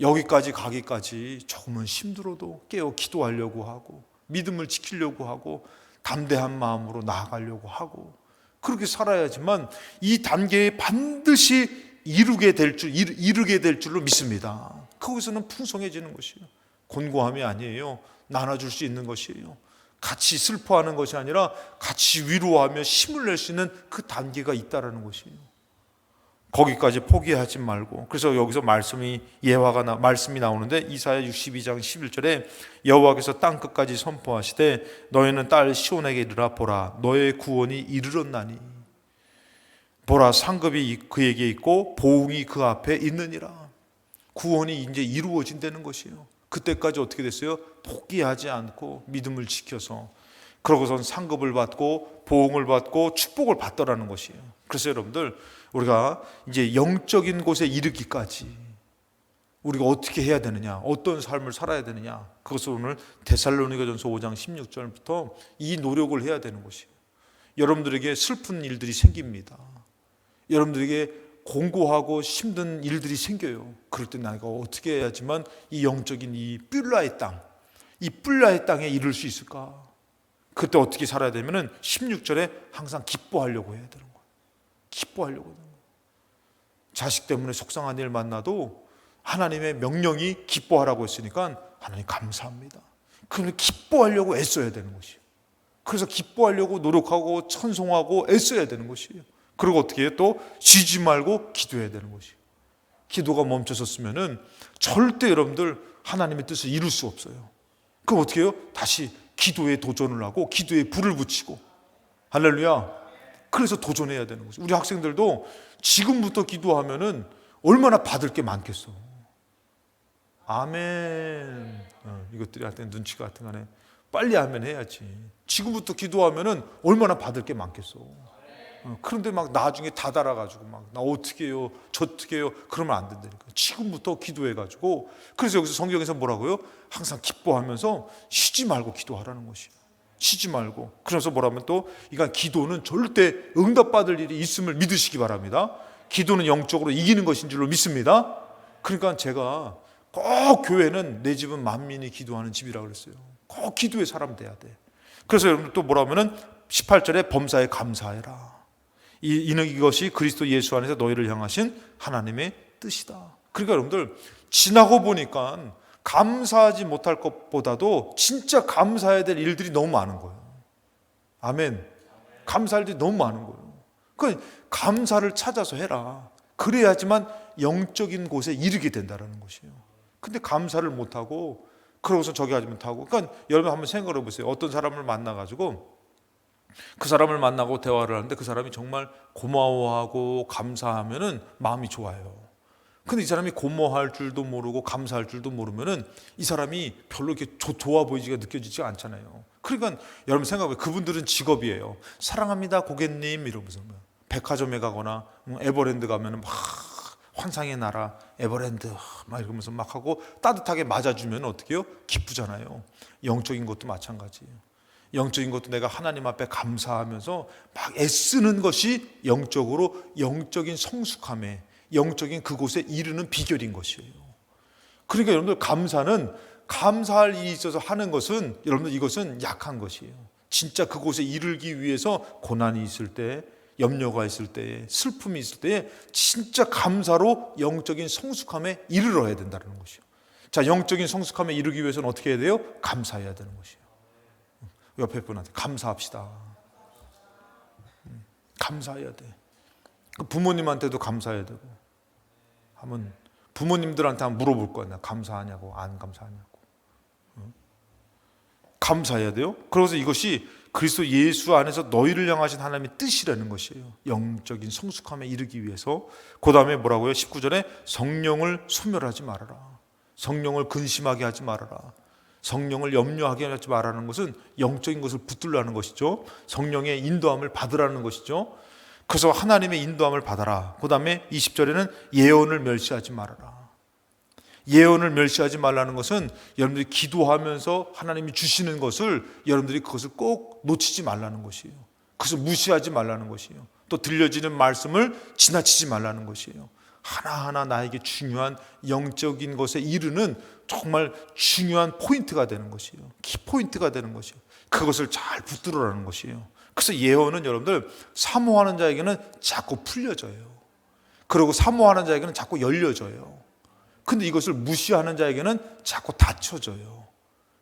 여기까지 가기까지 조금은 힘들어도 깨어 기도하려고 하고 믿음을 지키려고 하고 담대한 마음으로 나아가려고 하고 그렇게 살아야지만 이 단계에 반드시 이르게 될 줄로 믿습니다. 거기서는 풍성해지는 것이에요. 곤고함이 아니에요. 나눠줄 수 있는 것이에요. 같이 슬퍼하는 것이 아니라 같이 위로하며 힘을 낼 수 있는 그 단계가 있다라는 것이에요. 거기까지 포기하지 말고, 그래서 여기서 말씀이 나오는데 이사야 62장 11절에 여호와께서 땅 끝까지 선포하시되 너희는 딸 시온에게 이르라, 보라 너의 구원이 이르렀나니. 보라, 상급이 그에게 있고 보응이 그 앞에 있느니라. 구원이 이제 이루어진다는 것이에요. 그때까지 어떻게 됐어요? 포기하지 않고 믿음을 지켜서, 그러고선 상급을 받고 보응을 받고 축복을 받더라는 것이에요. 그래서 여러분들, 우리가 이제 영적인 곳에 이르기까지 우리가 어떻게 해야 되느냐, 어떤 삶을 살아야 되느냐, 그것을 오늘 데살로니가전서 5장 16절부터 이 노력을 해야 되는 것이에요. 여러분들에게 슬픈 일들이 생깁니다. 여러분들에게 공고하고 힘든 일들이 생겨요. 그럴 때 내가 어떻게 해야지만 이 영적인 이 뿔라의 땅, 이 뿔라의 땅에 이룰 수 있을까? 그때 어떻게 살아야 되면은 16절에 항상 기뻐하려고 해야 되는 거예요. 기뻐하려고 하는 거예요. 자식 때문에 속상한 일 만나도 하나님의 명령이 기뻐하라고 했으니까 하나님 감사합니다. 그러면 기뻐하려고 애써야 되는 것이에요. 그래서 기뻐하려고 노력하고 찬송하고 애써야 되는 것이에요. 그리고 어떻게 해요? 또 쉬지 말고 기도해야 되는 것이에요. 기도가 멈춰섰으면은 절대 여러분들 하나님의 뜻을 이룰 수 없어요. 그럼 어떻게 해요? 다시 기도에 도전을 하고 기도에 불을 붙이고, 할렐루야. 그래서 도전해야 되는 거죠. 우리 학생들도 지금부터 기도하면은 얼마나 받을 게 많겠어. 아멘. 이것들이 하여튼 눈치가 하여튼 간에 빨리 하면 해야지. 지금부터 기도하면은 얼마나 받을 게 많겠어. 그런데 막 나중에 다 달아가지고 막 나 어떻게 해요, 저 어떻게 해요, 그러면 안 된다니까. 지금부터 기도해가지고. 그래서 여기서 성경에서 뭐라고요? 항상 기뻐하면서 쉬지 말고 기도하라는 것이에요. 쉬지 말고. 그래서 뭐라면 또 이건 기도는 절대 응답받을 일이 있음을 믿으시기 바랍니다. 기도는 영적으로 이기는 것인 줄로 믿습니다. 그러니까 제가 꼭 교회는 내 집은 만민이 기도하는 집이라고 그랬어요. 꼭 기도의 사람 돼야 돼. 그래서 여러분 또 뭐라면은 18절에 범사에 감사해라. 이것이 그리스도 예수 안에서 너희를 향하신 하나님의 뜻이다. 그러니까 여러분들 지나고 보니까 감사하지 못할 것보다도 진짜 감사해야 될 일들이 너무 많은 거예요. 아멘. 감사할 일이 너무 많은 거예요. 그러니까 감사를 찾아서 해라. 그래야지만 영적인 곳에 이르게 된다는 것이에요. 근데 감사를 못하고 그러고서 저기 하지 못하고, 그러니까 여러분 한번 생각을 해보세요. 어떤 사람을 만나가지고 그 사람을 만나고 대화를 하는데 그 사람이 정말 고마워하고 감사하면은 마음이 좋아요. 근데 이 사람이 고마워할 줄도 모르고 감사할 줄도 모르면은 이 사람이 별로 이렇게 좋아 보이지가 느껴지지 않잖아요. 그러니까 여러분 생각해보세요. 그분들은 직업이에요. 사랑합니다 고객님 이러면서 백화점에 가거나 에버랜드 가면은 막 환상의 나라 에버랜드 막 이러면서 막 하고 따뜻하게 맞아주면 어떻게 해요? 기쁘잖아요. 영적인 것도 마찬가지예요. 영적인 것도 내가 하나님 앞에 감사하면서 막 애쓰는 것이 영적으로 영적인 성숙함에, 영적인 그곳에 이르는 비결인 것이에요. 그러니까 여러분들 감사는 감사할 일이 있어서 하는 것은 여러분들 이것은 약한 것이에요. 진짜 그곳에 이르기 위해서 고난이 있을 때, 염려가 있을 때, 슬픔이 있을 때 진짜 감사로 영적인 성숙함에 이르러야 된다는 것이에요. 자, 영적인 성숙함에 이르기 위해서는 어떻게 해야 돼요? 감사해야 되는 것이에요. 옆에 분한테 감사합시다. 감사해야 돼. 부모님한테도 감사해야 되고. 한번 부모님들한테 한번 물어볼 거야. 감사하냐고 안 감사하냐고. 감사해야 돼요. 그래서 이것이 그리스도 예수 안에서 너희를 향하신 하나님의 뜻이라는 것이에요. 영적인 성숙함에 이르기 위해서. 그 다음에 뭐라고요? 19절에 성령을 소멸하지 말아라. 성령을 근심하게 하지 말아라. 성령을 염려하게 하지 말라는 것은 영적인 것을 붙들라는 것이죠. 성령의 인도함을 받으라는 것이죠. 그래서 하나님의 인도함을 받아라. 그 다음에 20절에는 예언을 멸시하지 말아라. 예언을 멸시하지 말라는 것은 여러분들이 기도하면서 하나님이 주시는 것을 여러분들이 그것을 꼭 놓치지 말라는 것이에요. 그것을 무시하지 말라는 것이에요. 또 들려지는 말씀을 지나치지 말라는 것이에요. 하나하나 나에게 중요한 영적인 것에 이르는 정말 중요한 포인트가 되는 것이에요. 키포인트가 되는 것이에요. 그것을 잘 붙들으라는 것이에요. 그래서 예언은 여러분들 사모하는 자에게는 자꾸 풀려져요. 그리고 사모하는 자에게는 자꾸 열려져요. 근데 이것을 무시하는 자에게는 자꾸 닫혀져요.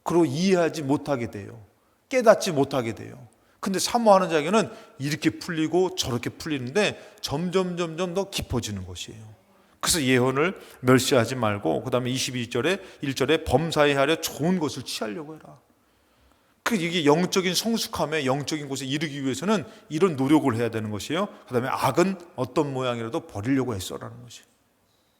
그리고 이해하지 못하게 돼요. 깨닫지 못하게 돼요. 근데 사모하는 자에게는 이렇게 풀리고 저렇게 풀리는데 점점 더 깊어지는 것이에요. 그래서 예언을 멸시하지 말고, 그 다음에 22절에 1절에 범사에 하려 좋은 것을 취하려고 해라. 이게 영적인 성숙함에 영적인 곳에 이르기 위해서는 이런 노력을 해야 되는 것이에요. 그 다음에 악은 어떤 모양이라도 버리려고 애써라는 것이에요.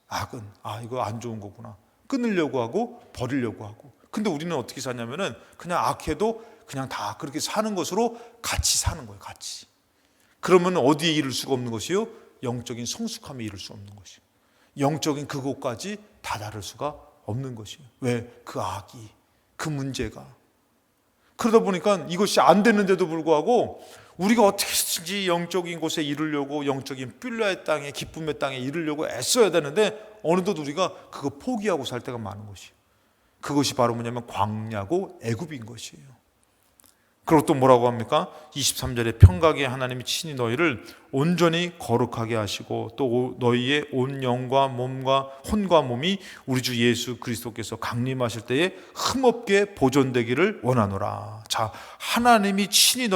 악은 이거 안 좋은 거구나, 끊으려고 하고 버리려고 하고. 근데 우리는 어떻게 사냐면은 그냥 악해도 그냥 다 그렇게 사는 것으로 같이 사는 거예요. 같이. 그러면 어디에 이를 수가 없는 것이요? 영적인 성숙함에 이를 수 없는 것이에요. 영적인 그곳까지 다다를 수가 없는 것이에요. 왜? 그 악이, 그 문제가. 그러다 보니까 이것이 안 되는데도 불구하고 우리가 어떻게든지 영적인 곳에 이르려고, 영적인 필라의 땅에, 기쁨의 땅에 이르려고 애써야 되는데 어느덧 우리가 그거 포기하고 살 때가 많은 것이에요. 그것이 바로 뭐냐면 광야고 애굽인 것이에요. 그리고 또 뭐라고 합니까? 23절에 평강의 하나님이 친히 너희를 온전히 거룩하게 하시고 또 너희의 온 영과 몸과 혼과 몸이 우리 주 예수 그리스도께서 강림하실 때에 흠없게 보존되기를 원하노라. 자, 하나님이 친히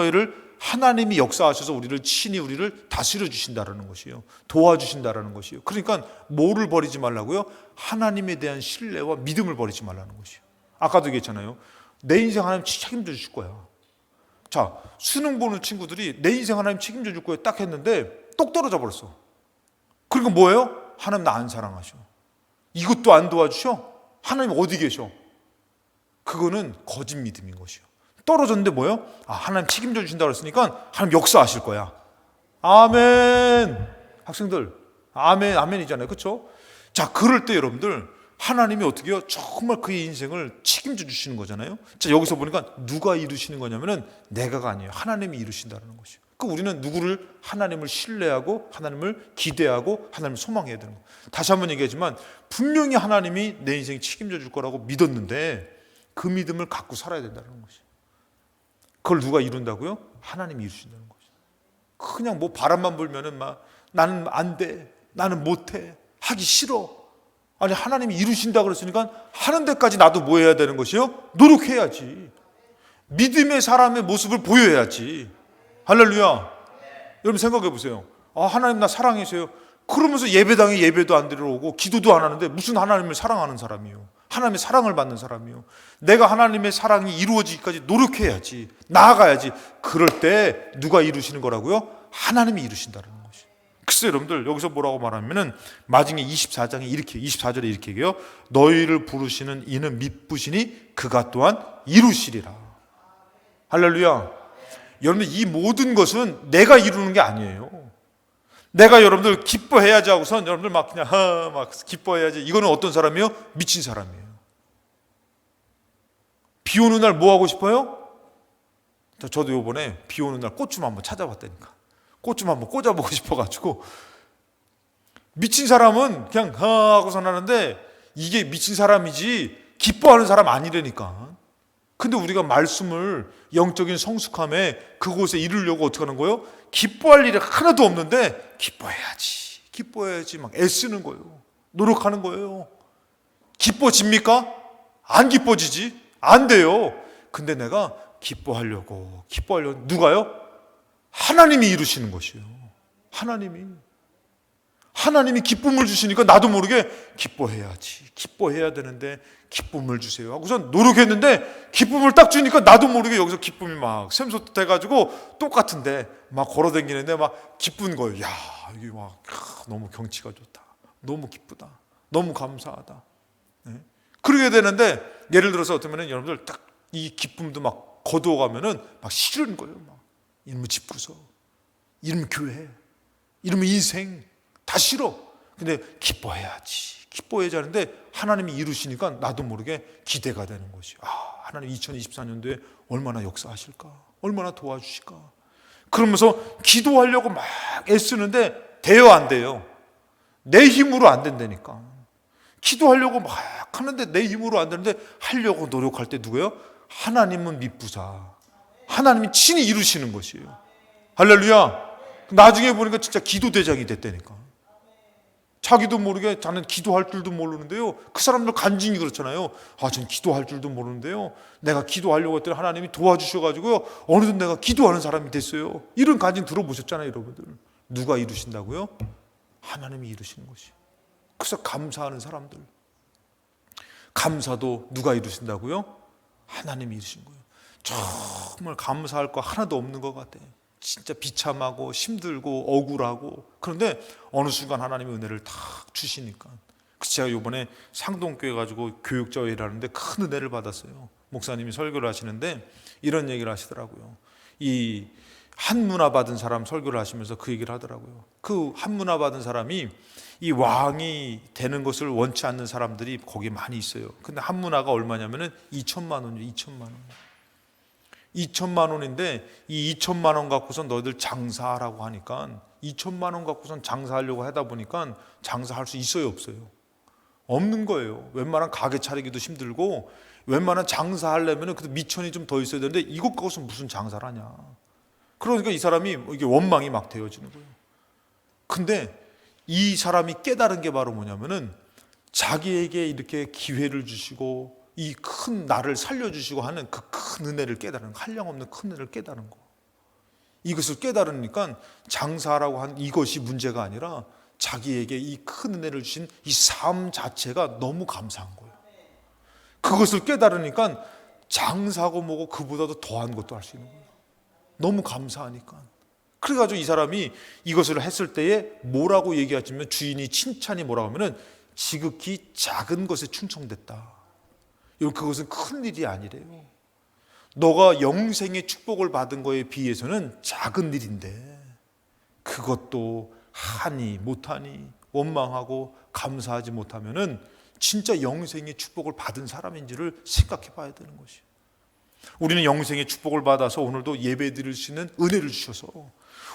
하나님이 역사하셔서 우리를 다스려 주신다라는 것이에요. 도와주신다라는 것이에요. 그러니까 뭐를 버리지 말라고요? 하나님에 대한 신뢰와 믿음을 버리지 말라는 것이에요. 아까도 얘기했잖아요. 내 인생 하나님 책임져 주실 거야. 자, 수능 보는 친구들이 내 인생 하나님 책임져 줄 거예요 딱 했는데 똑 떨어져 버렸어. 그러니까 뭐예요? 하나님 나 안 사랑하셔. 이것도 안 도와주셔? 하나님 어디 계셔? 그거는 거짓 믿음인 것이요. 떨어졌는데 뭐예요? 하나님 책임져 주신다고 했으니까 하나님 역사하실 거야. 아멘. 학생들 아멘, 아멘이잖아요. 그렇죠? 자, 그럴 때 여러분들 하나님이 어떻게 해요? 정말 그의 인생을 책임져 주시는 거잖아요. 자, 여기서 보니까 누가 이루시는 거냐면은 내가가 아니에요. 하나님이 이루신다는 것이요. 우리는 하나님을 신뢰하고 하나님을 기대하고 하나님을 소망해야 되는 거예요. 다시 한번 얘기하지만 분명히 하나님이 내 인생에 책임져 줄 거라고 믿었는데 그 믿음을 갖고 살아야 된다는 것이에요. 그걸 누가 이룬다고요? 하나님이 이루신다는 거죠. 그냥 뭐 바람만 불면은 막 나는 안 돼, 나는 못해, 하기 싫어. 아니, 하나님이 이루신다 그랬으니까 하는 데까지 나도 뭐 해야 되는 것이요? 노력해야지. 믿음의 사람의 모습을 보여야지. 할렐루야. 여러분 생각해 보세요. 하나님 나 사랑해주세요. 그러면서 예배당에 예배도 안 드리러 오고 기도도 안 하는데 무슨 하나님을 사랑하는 사람이요? 하나님의 사랑을 받는 사람이요? 내가 하나님의 사랑이 이루어지기까지 노력해야지. 나아가야지. 그럴 때 누가 이루시는 거라고요? 하나님이 이루신다는 거예요. 글쎄 여러분들 여기서 뭐라고 말하면은 마지막에 24절에 이렇게 얘기해요. 너희를 부르시는 이는 미쁘시니 그가 또한 이루시리라. 할렐루야. 여러분들 이 모든 것은 내가 이루는 게 아니에요. 내가 여러분들 기뻐해야지 하고선 여러분들 막 그냥 막 기뻐해야지. 이거는 어떤 사람이요? 미친 사람이에요. 비 오는 날 뭐 하고 싶어요? 저도 요번에 비 오는 날 꽃 좀 한번 찾아봤다니까. 꽃 좀 한번 꽂아보고 싶어가지고. 미친 사람은 그냥 하고선 하는데 이게 미친 사람이지 기뻐하는 사람 아니라니까. 근데 우리가 말씀을 영적인 성숙함에 그곳에 이르려고 어떻게 하는 거예요? 기뻐할 일이 하나도 없는데 기뻐해야지 막 애쓰는 거예요. 노력하는 거예요. 기뻐집니까? 안 기뻐지지? 안 돼요. 근데 내가 기뻐하려고 누가요? 하나님이 이루시는 것이에요. 하나님이 기쁨을 주시니까 나도 모르게 기뻐해야 되는데 기쁨을 주세요 하고선 노력했는데 기쁨을 딱 주니까 나도 모르게 여기서 기쁨이 막 샘솟돼가지고 똑같은데 막 걸어다니는데 막 기쁜 거예요. 야, 이게 막 너무 경치가 좋다, 너무 기쁘다, 너무 감사하다. 네? 그러게 되는데 예를 들어서 어쩌면 여러분들 딱 이 기쁨도 막 거두어가면은 막 싫은 거예요. 막 이놈의 집구석, 이놈의 교회, 이놈의 인생 다 싫어. 근데 기뻐해야지 하는데 하나님이 이루시니까 나도 모르게 기대가 되는 것이. 하나님 2024년도에 얼마나 역사하실까, 얼마나 도와주실까. 그러면서 기도하려고 막 애쓰는데 돼요, 안 돼요? 내 힘으로 안 된다니까. 기도하려고 막 하는데 내 힘으로 안 되는데 하려고 노력할 때 누구예요? 하나님은 미쁘사. 하나님이 친히 이루시는 것이에요. 할렐루야. 나중에 보니까 진짜 기도대장이 됐다니까. 자기도 모르게 자는 기도할 줄도 모르는데요. 그 사람들 간증이 그렇잖아요. 전 기도할 줄도 모르는데요. 내가 기도하려고 했더니 하나님이 도와주셔가지고요. 어느덧 내가 기도하는 사람이 됐어요. 이런 간증 들어보셨잖아요, 여러분들. 누가 이루신다고요? 하나님이 이루시는 것이. 그래서 감사하는 사람들. 감사도 누가 이루신다고요? 하나님이 이루신 거예요. 정말 감사할 거 하나도 없는 것 같아요. 진짜 비참하고 힘들고 억울하고. 그런데 어느 순간 하나님의 은혜를 탁 주시니까. 그래서 제가 이번에 상동교회 가지고 교육자회를 하는데 큰 은혜를 받았어요. 목사님이 설교를 하시는데 이런 얘기를 하시더라고요. 이 한문화 받은 사람 설교를 하시면서 그 얘기를 하더라고요. 그 한문화 받은 사람이 이 왕이 되는 것을 원치 않는 사람들이 거기 많이 있어요. 근데 한문화가 얼마냐면은 2천만 원이에요. 2천만 원. 2천만 원인데 이 2천만 원 갖고서 너희들 장사하라고 하니까 2천만 원 갖고선 장사하려고 하다 보니까 장사할 수 있어요, 없어요? 없는 거예요. 웬만한 가게 차리기도 힘들고 웬만한 장사하려면 그래도 미천이 좀 더 있어야 되는데 이것 갖고서 무슨 장사를 하냐. 그러니까 이 사람이 이게 원망이 막 되어지는 거예요. 근데 이 사람이 깨달은 게 바로 뭐냐면은 자기에게 이렇게 기회를 주시고 이 큰 나를 살려주시고 하는 그 큰 은혜를 깨달은, 한량없는 큰 은혜를 깨달은 거. 이것을 깨달으니까 장사라고 한 이것이 문제가 아니라 자기에게 이 큰 은혜를 주신 이 삶 자체가 너무 감사한 거예요. 그것을 깨달으니까 장사고 뭐고 그보다도 더한 것도 할 수 있는 거예요. 너무 감사하니까. 그래가지고 이 사람이 이것을 했을 때에 뭐라고 얘기하시면 주인이 칭찬이 뭐라고 하면은 지극히 작은 것에 충성됐다. 그것은 큰 일이 아니래요. 너가 영생의 축복을 받은 거에 비해서는 작은 일인데 그것도 하니 못하니 원망하고 감사하지 못하면은 진짜 영생의 축복을 받은 사람인지를 생각해 봐야 되는 것이에요. 우리는 영생의 축복을 받아서 오늘도 예배 드릴 수 있는 은혜를 주셔서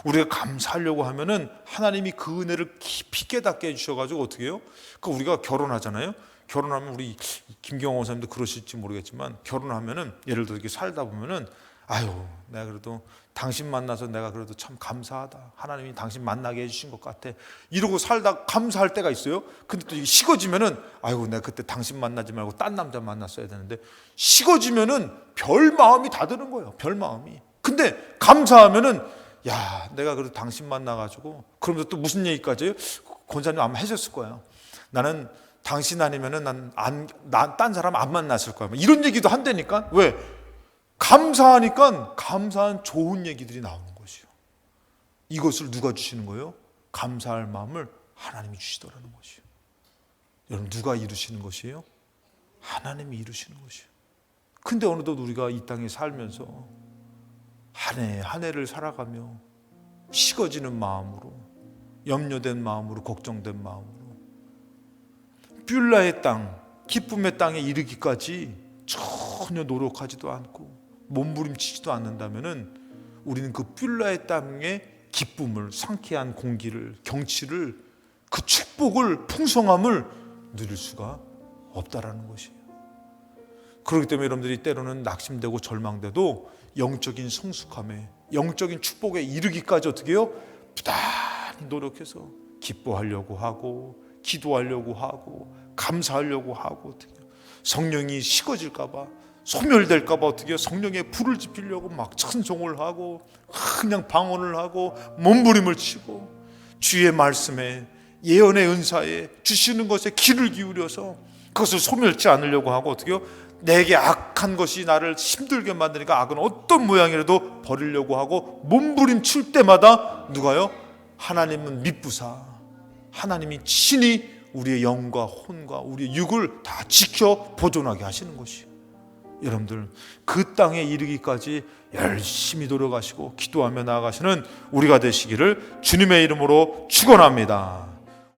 우리가 감사하려고 하면은 하나님이 그 은혜를 깊이 깨닫게 해주셔가지고 어떻게 해요? 그 우리가 결혼하잖아요. 결혼하면 우리 김경호 원사님도 그러실지 모르겠지만 결혼하면은 예를 들어 이렇게 살다 보면은 아유 내가 그래도 당신 만나서 내가 그래도 참 감사하다. 하나님이 당신 만나게 해주신 것 같아. 이러고 살다 감사할 때가 있어요. 근데 또 이게 식어지면은 아이고 내가 그때 당신 만나지 말고 딴 남자 만났어야 되는데 식어지면은 별 마음이 다 드는 거예요. 별 마음이. 근데 감사하면은 야 내가 그래도 당신 만나가지고 그러면서 또 무슨 얘기까지 해요? 권사님 아마 하셨을 거예요. 나는 당신 아니면은 난 딴 사람 안 만났을 거야. 이런 얘기도 한다니까. 왜? 감사하니까 감사한 좋은 얘기들이 나오는 것이요. 이것을 누가 주시는 거예요? 감사할 마음을 하나님이 주시더라는 것이요. 여러분 누가 이루시는 것이에요? 하나님이 이루시는 것이요. 근데 어느덧 우리가 이 땅에 살면서 한 해 한 해를 살아가며 식어지는 마음으로 염려된 마음으로 걱정된 마음으로 뷸라의 땅, 기쁨의 땅에 이르기까지 전혀 노력하지도 않고 몸부림치지도 않는다면은 우리는 그 뷸라의 땅의 기쁨을, 상쾌한 공기를, 경치를, 그 축복을, 풍성함을 누릴 수가 없다라는 것이에요. 그렇기 때문에 여러분들이 때로는 낙심되고 절망돼도 영적인 성숙함에, 영적인 축복에 이르기까지 어떻게 해요? 부단히 노력해서 기뻐하려고 하고 기도하려고 하고 감사하려고 하고 어떻게 해요? 성령이 식어질까 봐 소멸될까 봐 어떻게 해요? 성령에 불을 지피려고 막 찬송을 하고 그냥 방언을 하고 몸부림을 치고 주의 말씀에 예언의 은사에 주시는 것에 귀를 기울여서 그것을 소멸치 않으려고 하고 어떻게 해요? 내게 악한 것이 나를 힘들게 만드니까 악은 어떤 모양이라도 버리려고 하고 몸부림 칠 때마다 누가요? 하나님은 미쁘사 하나님이 친히 우리의 영과 혼과 우리의 육을 다 지켜 보존하게 하시는 것이에요. 여러분들 그 땅에 이르기까지 열심히 노력하시고 기도하며 나아가시는 우리가 되시기를 주님의 이름으로 축원합니다.